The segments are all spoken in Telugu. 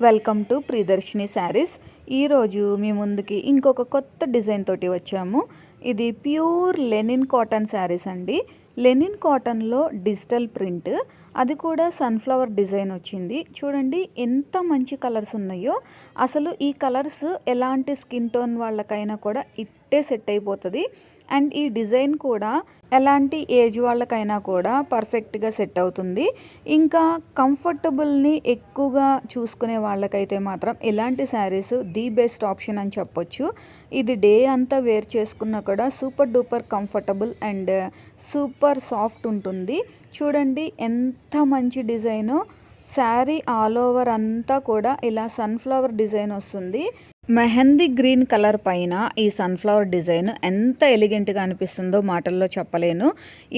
Welcome to Priyadarshini saris. ఈరోజు మీ ముందుకి ఇంకొక కొత్త డిజైన్ తోటి వచ్చాము. ఇది ప్యూర్ లెనిన్ కాటన్ శారీస్ అండి. లెనిన్ కాటన్లో డిజిటల్ ప్రింట్, అది కూడా సన్ఫ్లవర్ డిజైన్ వచ్చింది. చూడండి ఎంత మంచి కలర్స్ ఉన్నాయో. అసలు ఈ కలర్స్ ఎలాంటి స్కిన్ టోన్ వాళ్ళకైనా కూడా ఇట్టే సెట్ అయిపోతుంది. అండ్ ఈ డిజైన్ కూడా ఎలాంటి ఏజ్ వాళ్ళకైనా కూడా పర్ఫెక్ట్గా సెట్ అవుతుంది. ఇంకా కంఫర్టబుల్ని ఎక్కువగా చూసుకునే వాళ్ళకైతే మాత్రం ఇలాంటి శారీస్ ది బెస్ట్ ఆప్షన్ అని చెప్పొచ్చు. ఇది డే అంతా వేర్ చేసుకున్నా కూడా super duper comfortable and super soft ఉంటుంది. చూడండి ఎంత మంచి డిజైను. శారీ ఆల్ ఓవర్ అంతా కూడా ఇలా సన్ఫ్లవర్ డిజైన్ వస్తుంది. మెహందీ గ్రీన్ కలర్ పైన ఈ సన్ఫ్లవర్ డిజైన్ ఎంత ఎలిగెంట్గా అనిపిస్తుందో మాటల్లో చెప్పలేను.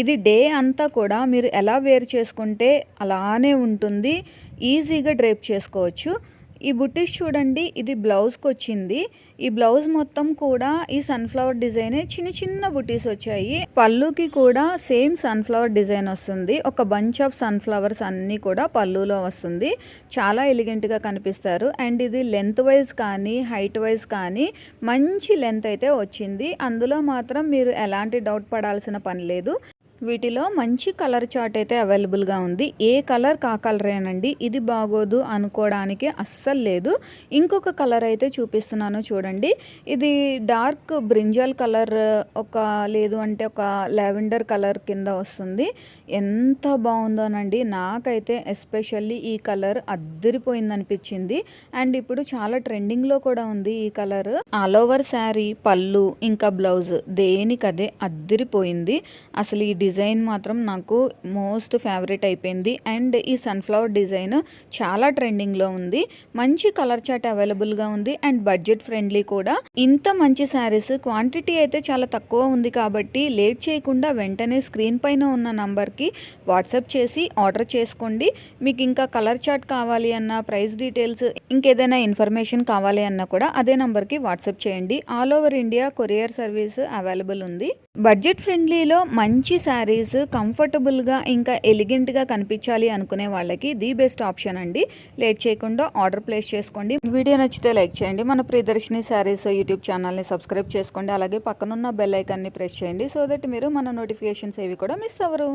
ఇది డే అంతా కూడా మీరు ఎలా వేర్ చేసుకుంటే అలానే ఉంటుంది. ఈజీగా డ్రేప్ చేసుకోవచ్చు. ఈ బుటీస్ చూడండి, ఇది బ్లౌజ్కి వచ్చింది. ఈ బ్లౌజ్ మొత్తం కూడా ఈ సన్ఫ్లవర్ డిజైనే, చిన్న చిన్న బుటీస్ వచ్చాయి. పళ్ళుకి కూడా సేమ్ సన్ఫ్లవర్ డిజైన్ వస్తుంది. ఒక బంచ్ ఆఫ్ సన్ఫ్లవర్స్ అన్నీ కూడా పళ్ళులో వస్తుంది. చాలా ఎలిగెంట్గా కనిపిస్తారు. అండ్ ఇది లెంత్ వైజ్ కానీ హైట్ వైజ్ కానీ మంచి లెంత్ అయితే వచ్చింది. అందులో మాత్రం మీరు ఎలాంటి డౌట్ పడాల్సిన పని లేదు. వీటిలో మంచి కలర్ చార్ట్ అయితే అవైలబుల్గా ఉంది. ఏ కలర్ కా కలరేనండి, ఇది బాగోదు అనుకోవడానికి అస్సలు లేదు. ఇంకొక కలర్ అయితే చూపిస్తున్నాను చూడండి. ఇది డార్క్ బ్రింజల్ కలర్, లేదు అంటే ఒక లావెండర్ కలర్ కింద వస్తుంది. ఎంత బాగుందోనండి. నాకైతే ఎస్పెషల్లీ ఈ కలర్ అద్దరిపోయింది అనిపించింది. అండ్ ఇప్పుడు చాలా ట్రెండింగ్లో కూడా ఉంది ఈ కలర్. ఆల్ ఓవర్ శారీ, పళ్ళు ఇంకా బ్లౌజ్ దేనికదే అద్దరిపోయింది. అసలు ఈ డిజైన్ మాత్రం నాకు మోస్ట్ ఫేవరెట్ అయిపోయింది. అండ్ ఈ సన్ఫ్లవర్ డిజైన్ చాలా ట్రెండింగ్లో ఉంది. మంచి కలర్ చార్ట్ అవైలబుల్గా ఉంది అండ్ బడ్జెట్ ఫ్రెండ్లీ కూడా. ఇంత మంచి శారీస్ క్వాంటిటీ అయితే చాలా తక్కువ ఉంది కాబట్టి లేట్ చేయకుండా వెంటనే స్క్రీన్ పైన ఉన్న నంబర్కి వాట్సాప్ చేసి ఆర్డర్ చేసుకోండి. మీకు ఇంకా కలర్ చార్ట్ కావాలి అన్న, ప్రైస్ డీటెయిల్స్, ఇంకేదైనా ఇన్ఫర్మేషన్ కావాలి అన్నా కూడా అదే నంబర్కి వాట్సాప్ చేయండి. All over India courier service available ఉంది. బడ్జెట్ ఫ్రెండ్లీలో మంచి శారీస్ కంఫర్టబుల్గా ఇంకా ఎలిగెంట్గా కనిపించాలి అనుకునే వాళ్ళకి ది బెస్ట్ ఆప్షన్ అండి. లేట్ చేయకుండా ఆర్డర్ ప్లేస్ చేసుకోండి. వీడియో నచ్చితే లైక్ చేయండి. మన ప్రియదర్శిని శారీస్ యూట్యూబ్ ఛానల్ని సబ్స్క్రైబ్ చేసుకోండి. అలాగే పక్కనున్న బెల్ ఐకాన్ని ప్రెస్ చేయండి. సో దట్ మీరు మన నోటిఫికేషన్స్ ఏవి కూడా మిస్ అవ్వరు.